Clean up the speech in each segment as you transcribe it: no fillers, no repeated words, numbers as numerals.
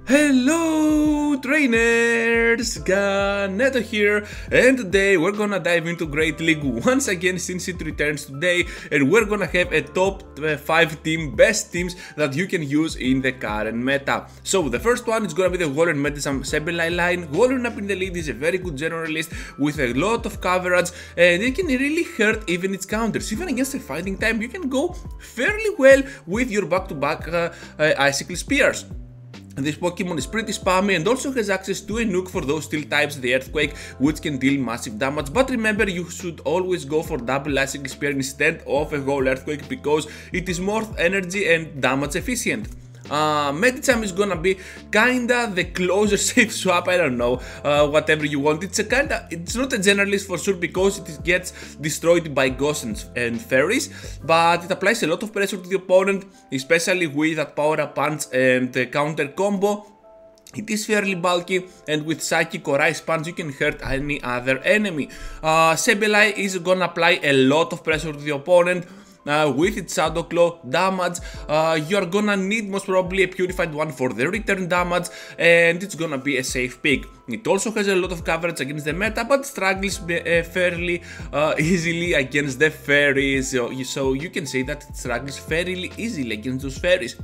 Hello trainers, Ganeto here, and today we're gonna dive into Great League once again since it returns today, and we're gonna have a top 5 best teams that you can use in the current meta. So the first one is gonna be the Warren Medicine Sebelai line. Warren up in the lead is a very good generalist with a lot of coverage, and it can really hurt even its counters. Even against a fighting type, you can go fairly well with your back-to-back Icicle Spears. This Pokemon is pretty spammy and also has access to a nuke for those steel types, the Earthquake, which can deal massive damage. But remember, you should always go for double Icicle Spear instead of a whole Earthquake because it is more energy and damage efficient. Medicham is gonna be kinda the closer safe swap, I don't know, whatever you want. It's not a generalist for sure because it gets destroyed by ghosts and fairies, but it applies a lot of pressure to the opponent, especially with that power up punch and the counter combo. It is fairly bulky, and with Psychic or Ice Punch you can hurt any other enemy. Sebelai is gonna apply a lot of pressure to the opponent. With its Shadow Claw damage, you're gonna need most probably a purified one for the return damage, and it's gonna be a safe pick. It also has a lot of coverage against the meta, but struggles fairly easily against the fairies, so you can say that it struggles fairly easily against those fairies.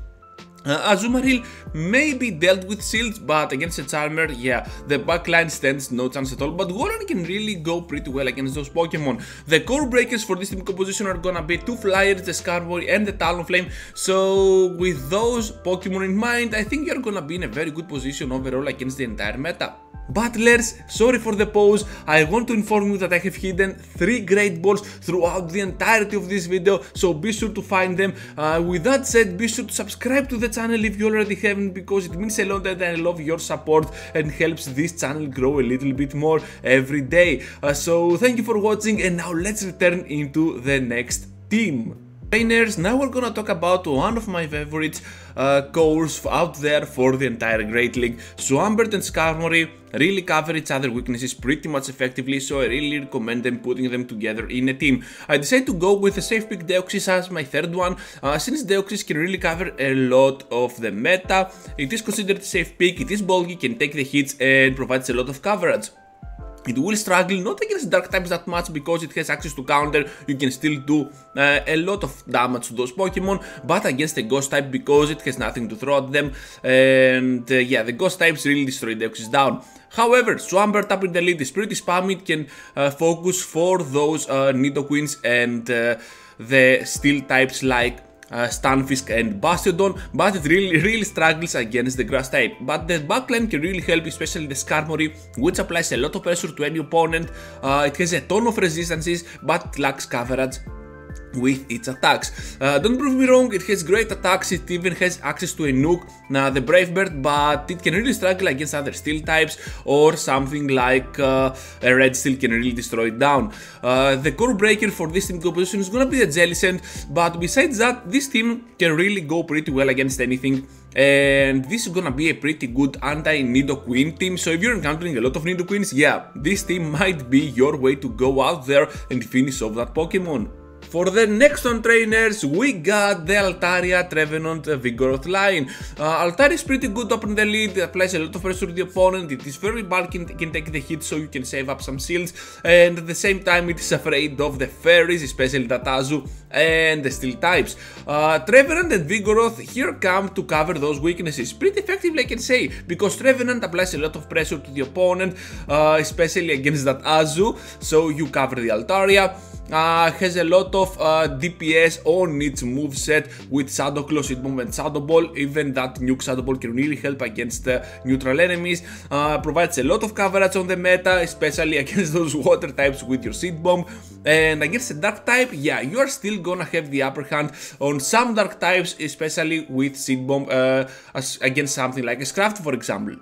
Azumarill may be dealt with shields, but against a Charmer, yeah, the backline stands no chance at all. But Warren can really go pretty well against those Pokemon. The core breakers for this team composition are gonna be two Flyers, the Skarmory and the Talonflame. So with those Pokemon in mind, I think you're gonna be in a very good position overall against the entire meta. Battlers, sorry for the pause, I want to inform you that I have hidden 3 great balls throughout the entirety of this video, so be sure to find them. With that said, be sure to subscribe to the channel if you already haven't, because it means a lot and I love your support and helps this channel grow a little bit more every day. So thank you for watching, and now let's return into the next team. Trainers, now we're gonna talk about one of my favorite cores out there for the entire Great League. Swampert and Skarmory really cover each other's weaknesses pretty much effectively, so I really recommend them putting them together in a team. I decided to go with a safe pick Deoxys as my third one, since Deoxys can really cover a lot of the meta. It is considered a safe pick, it is bulky, can take the hits and provides a lot of coverage. It will struggle not against dark types that much because it has access to counter, you can still do a lot of damage to those Pokemon, but against a ghost type because it has nothing to throw at them, and yeah, the ghost types really destroy Deoxys down. However, Swampert up in the lead is pretty spammy, it can focus for those Nidoqueens and the steel types like Stunfisk and Bastiodon, but it really struggles against the grass type. But the backline can really help, especially the Skarmory, which applies a lot of pressure to any opponent. It has a ton of resistances, but lacks coverage with its attacks. Don't prove me wrong, it has great attacks, it even has access to a nuke, the Brave Bird, but it can really struggle against other steel types, or something like a red steel can really destroy it down. The core breaker for this team composition is gonna be a Jellicent, but besides that, this team can really go pretty well against anything, and this is gonna be a pretty good anti-Nidoqueen team. So if you're encountering a lot of Nidoqueens, yeah, this team might be your way to go out there and finish off that Pokemon. For the next one, trainers, we got the Altaria Trevenant Vigoroth line. Altaria is pretty good up in the lead, applies a lot of pressure to the opponent, it is very bulky, can take the hit so you can save up some shields, and at the same time it is afraid of the fairies, especially Tatazu and the steel types. Trevenant and Vigoroth here come to cover those weaknesses pretty effectively, I can say, because Trevenant applies a lot of pressure to the opponent, especially against that Azu, so you cover the Altaria. Has a lot of DPS on its moveset with Shadow Claw, Seed Bomb and Shadow Ball. Even that nuke Shadow Ball can really help against neutral enemies. Provides a lot of coverage on the meta, especially against those water types with your Seed Bomb. And against a dark type, yeah, you are still gonna have the upper hand on some dark types, especially with Seed Bomb against something like a Scraft, for example.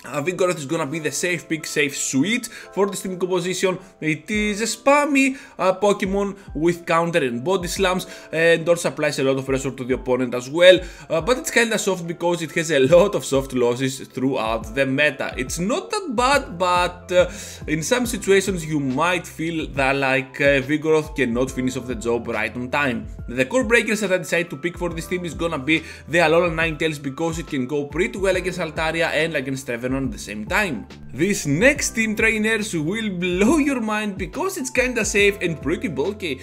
Vigoroth is gonna be the safe pick, safe suite for this team composition. It is a spammy Pokemon with counter and body slams, and also applies a lot of pressure to the opponent as well. But it's kinda soft because it has a lot of soft losses throughout the meta. It's not that bad, but in some situations you might feel that like Vigoroth cannot finish off the job right on time. The core breakers that I decided to pick for this team is gonna be the Alolan Ninetales because it can go pretty well against Altaria and against Trevenant at the same time. These next team trainers will blow your mind because it's kinda safe and pretty bulky.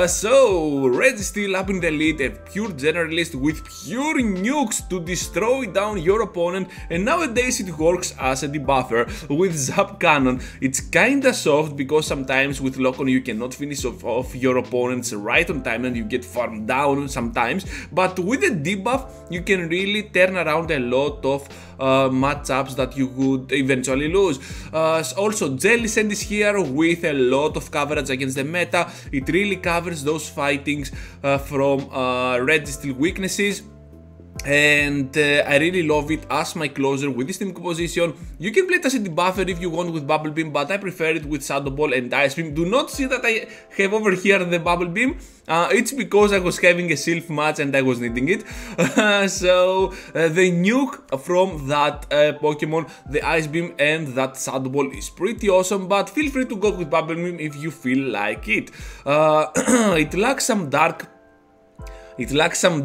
So Registeel up in the lead, a pure generalist with pure nukes to destroy down your opponent, and nowadays it works as a debuffer with Zap Cannon. It's kinda soft because sometimes with Lock-on you cannot finish off your opponents right on time and you get farmed down sometimes, but with a debuff you can really turn around a lot of matchups that you would eventually lose. Also, Jellicent is here with a lot of coverage against the meta. It really covers those fightings from Registeel weaknesses. And I really love it as my closer with this team composition. You can play it as a debuffer if you want with Bubble Beam, but I prefer it with Shadow Ball and Ice Beam. Do not see that I have over here the Bubble Beam. It's because I was having a Sylph match and I was needing it. So the nuke from that Pokemon, the Ice Beam and that Shadow Ball is pretty awesome, but feel free to go with Bubble Beam if you feel like it. It lacks some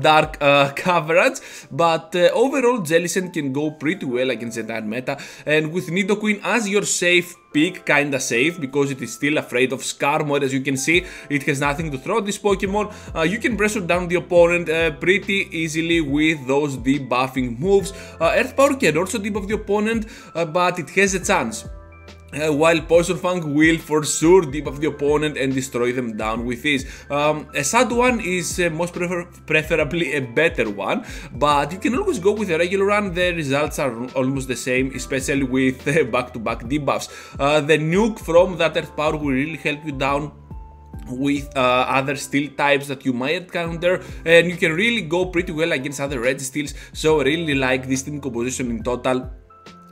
dark coverage, but overall Jellicent can go pretty well against the entire meta, and with Nidoqueen as your safe pick, kinda safe because it is still afraid of Skarmory. As you can see, it has nothing to throw this Pokemon. You can pressure down the opponent pretty easily with those debuffing moves. Earth Power can also debuff the opponent, but it has a chance. While Poison Fang will for sure debuff the opponent and destroy them down with ease. A sad one is most preferably a better one, but you can always go with a regular run. The results are almost the same, especially with back-to-back debuffs. The nuke from that Earth Power will really help you down with other steel types that you might encounter, and you can really go pretty well against other Registeels. So I really like this team composition in total,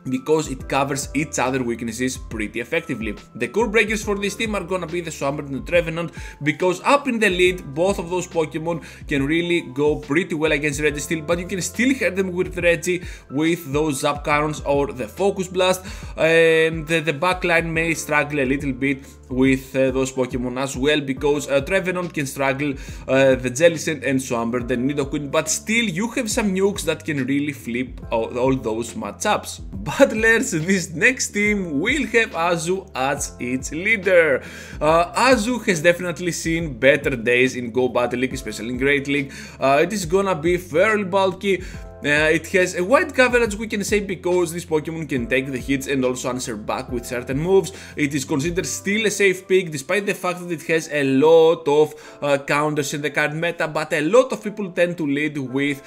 because it covers each other weaknesses pretty effectively. The core breakers for this team are gonna be the Swampert and the Trevenant, because up in the lead both of those Pokemon can really go pretty well against Registeel, but you can still hurt them with Regi with those Zap Cannons or the Focus Blast, and the backline may struggle a little bit with those Pokemon as well, because Trevenant can struggle the Jellicent and Swampert and Nidoqueen, but still you have some nukes that can really flip all those matchups. Battlers, this next team will have Azu as its leader. Azu has definitely seen better days in Go Battle League, especially in Great League. It is gonna be fairly bulky. It has a wide coverage, we can say, because this Pokemon can take the hits and also answer back with certain moves. It is considered still a safe pick, despite the fact that it has a lot of counters in the current meta, but a lot of people tend to lead with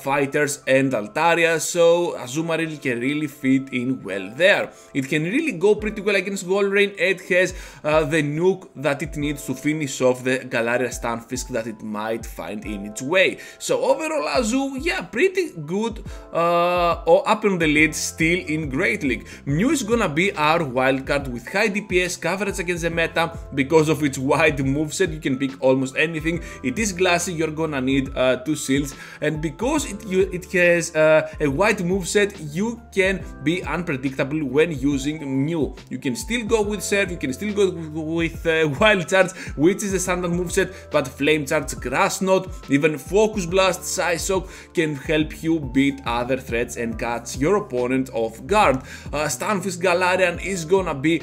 fighters and Altaria, so Azumarill can really fit in well there. It can really go pretty well against Goldrain. It has the nuke that it needs to finish off the Galarian Stunfisk that it might find in its way. So overall Azu, yeah, pretty good up on the lead still in Great League. Mew is gonna be our wildcard with high DPS coverage against the meta because of its wide moveset. You can pick almost anything. It is glassy, you're gonna need 2 shields, and because it has a wide moveset, you can be unpredictable when using Mew. You can still go with Surf, you can still go with Wild Charge, which is the standard moveset, but Flame Charge, Grass Knot, even Focus Blast, Psyshock can help you beat other threats and catch your opponent off guard. Stunfisk Galarian is gonna be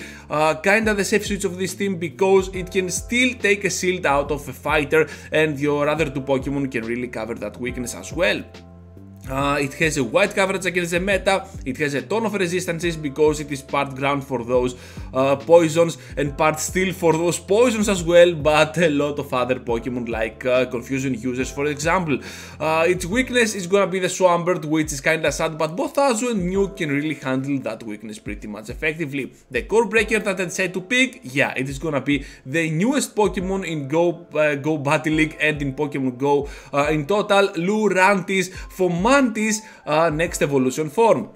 kinda the safe switch of this team, because it can still take a shield out of a fighter, and your other 2 Pokemon can really cover that weakness as well. It has a wide coverage against the meta. It has a ton of resistances because it is part ground for those poisons and part steel for those poisons as well, but a lot of other Pokemon like confusion users, for example. Its weakness is gonna be the Swampert, which is kinda sad, but both Azu and Mew can really handle that weakness pretty much effectively. The core breaker that I decided to pick, yeah, it is gonna be the newest Pokemon in Go Battle League and in Pokemon Go in total, Lurantis from Mantis next evolution form.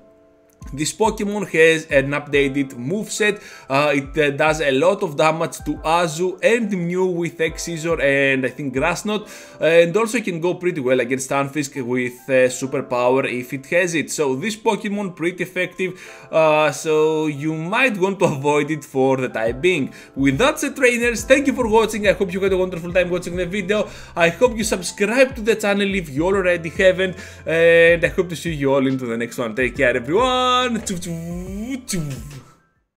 This Pokemon has an updated moveset. It does a lot of damage to Azu and Mew with X-Scissor and I think Grass Knot, and also can go pretty well against Stunfisk with Superpower if it has it. So this Pokemon pretty effective, so you might want to avoid it for the time being. With that said, trainers, thank you for watching. I hope you had a wonderful time watching the video. I hope you subscribe to the channel if you already haven't, and I hope to see you all into the next one. Take care, everyone. Choo choo choo.